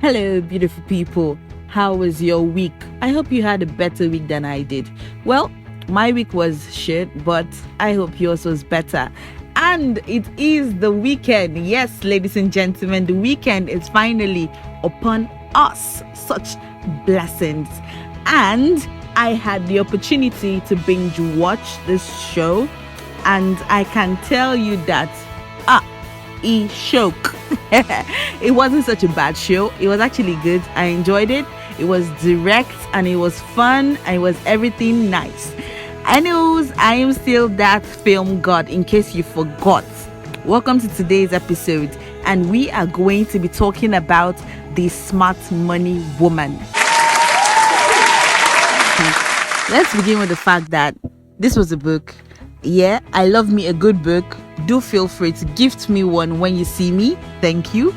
Hello, beautiful people. How was your week? I hope you had a better week than I did. Well, my week was shit, but I hope yours was better. And it is the weekend. Yes, ladies and gentlemen, the weekend is finally upon us. Such blessings. And I had the opportunity to binge watch this show, and I can tell you that shook. It wasn't such a bad show. It was actually good. I enjoyed it. It was direct and it was fun and it was everything nice. Anyways, I am still that film god, in case you forgot. Welcome to today's episode, and we are going to be talking about the smart money woman. Let's begin with the fact that this was a book. Yeah, I love me a good book. Do feel free to gift me one when you see me. Thank you.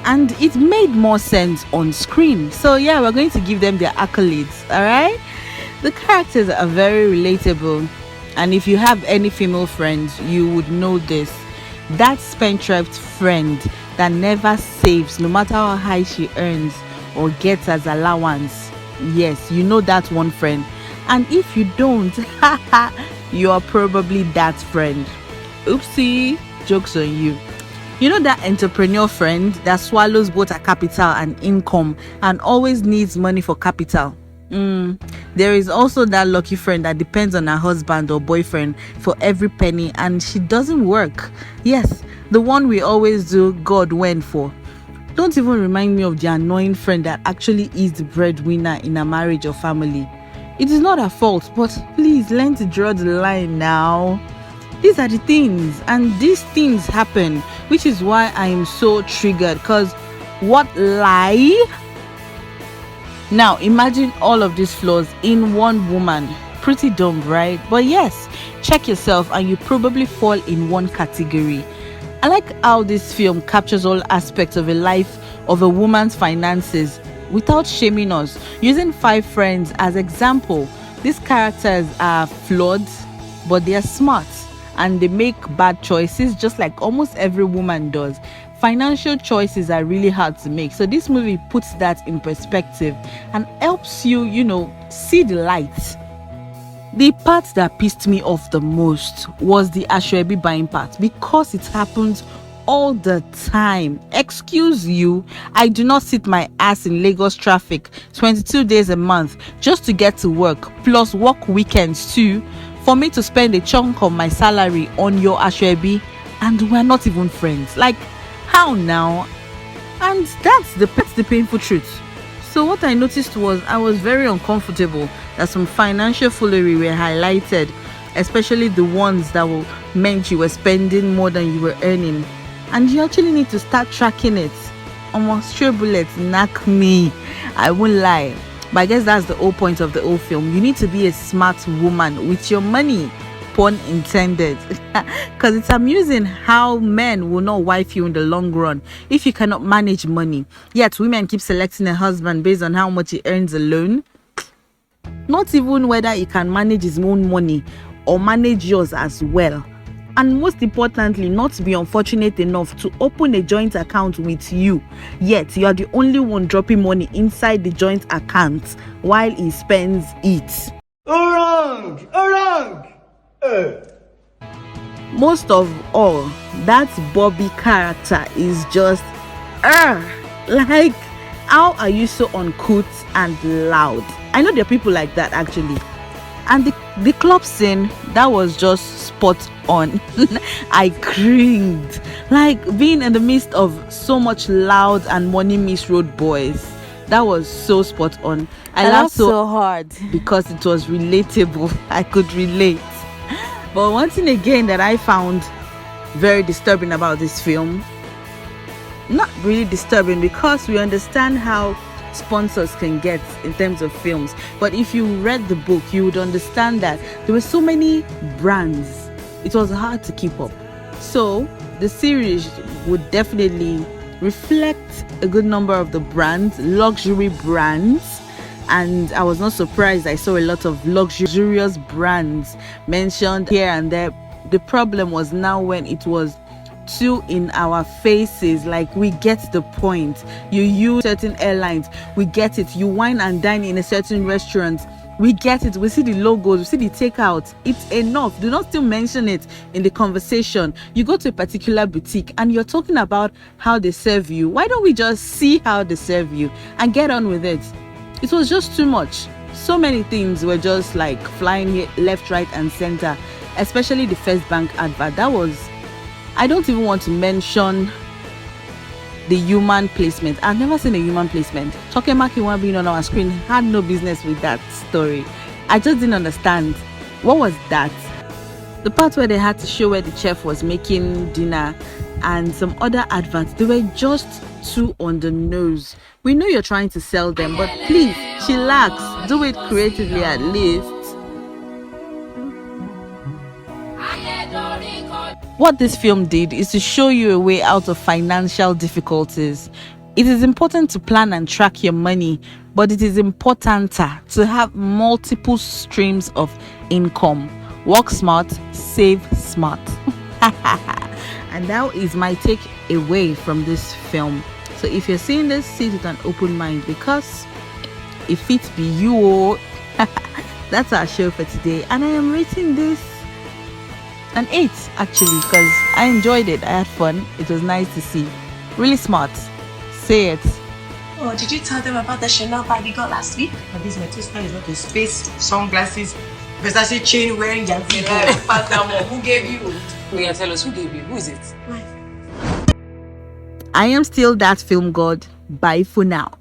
And it made more sense on screen. So yeah, we're going to give them their accolades. All right. The characters are very relatable. And if you have any female friends, you would know this. That spendthrift friend that never saves, no matter how high she earns or gets as allowance. Yes, you know that one friend. And if you don't, you are probably that friend. Oopsie, joke's on you. You know that entrepreneur friend that swallows both her capital and income and always needs money for capital? There is also that lucky friend that depends on her husband or boyfriend for every penny and she doesn't work. Yes, the one we always do God when for. Don't even remind me of the annoying friend that actually is the breadwinner in a marriage or family. It is not her fault, but please learn to draw the line now. These are the things, and these things happen, which is why I am so triggered. Because what lie? Now imagine all of these flaws in one woman. Pretty dumb, right? But yes, check yourself and you probably fall in one category. I like how this film captures all aspects of a life of a woman's finances without shaming us, using 5 friends as example. These characters are flawed, but they are smart. And they make bad choices just like almost every woman does. Financial choices are really hard to make. So this movie puts that in perspective and helps you, see the light. The part that pissed me off the most was the Asoebi buying part, because it happens all the time. Excuse you, I do not sit my ass in Lagos traffic 22 days a month just to get to work, plus work weekends too, for me to spend a chunk of my salary on your Asoebi, and we're not even friends. Like, how now? And that's the painful truth. So what I noticed was I was very uncomfortable that some financial foolery were highlighted, especially the ones that meant you were spending more than you were earning, and you actually need to start tracking it. Almost stray bullets knock me, I won't lie. But I guess that's the whole point of the whole film. You need to be a smart woman with your money, pun intended. Because it's amusing how men will not wife you in the long run if you cannot manage money. Yet women keep selecting a husband based on how much he earns alone. Not even whether he can manage his own money or manage yours as well. And most importantly, not to be unfortunate enough to open a joint account with you, yet you are the only one dropping money inside the joint account while he spends it. Wrong. Most of all, that Bobby character is just like, how are you so uncouth and loud? I know there are people like that actually. And the club scene, that was just spot on. I cringed. Like being in the midst of so much loud and money misroad boys. That was so spot on. I laughed so hard because it was relatable. I could relate. But one thing again that I found very disturbing about this film, not really disturbing because we understand how sponsors can get in terms of films, but if you read the book you would understand that there were so many brands, it was hard to keep up. So the series would definitely reflect a good number of the brands, luxury brands, and I was not surprised. I saw a lot of luxurious brands mentioned here and there. The problem was now when it was too in our faces. Like, we get the point. You use certain airlines, we get it. You wine and dine in a certain restaurant, we get it. We see the logos, we see the takeout. It's enough. Do not still mention it in the conversation. You go to a particular boutique and you're talking about how they serve you. Why don't we just see how they serve you and get on with it? It was just too much. So many things were just like flying left, right, and center, especially the First Bank advert. That was, I don't even want to mention the human placement. I've never seen a human placement. Tokemaki one being on our screen had no business with that story. I just didn't understand. What was that? The part where they had to show where the chef was making dinner and some other adverts, they were just too on the nose. We know you're trying to sell them, but please, chillax. Do it creatively at least. What this film did is to show you a way out of financial difficulties. It is important to plan and track your money, but it is importanter to have multiple streams of income. Work smart, save smart. And that is my take away from this film. So if you're seeing this, see it with an open mind, because if it be you, that's our show for today. And I am rating this an 8 actually, because I enjoyed it. I had fun. It was nice to see. Really smart. Say it. Oh, did you tell them about the Chanel bag you got last week? But this my sister is not a space, sunglasses, Versace chain wearing Yankee. Who gave you? We can tell us who gave you. Who is it? I am still that film god. Bye for now.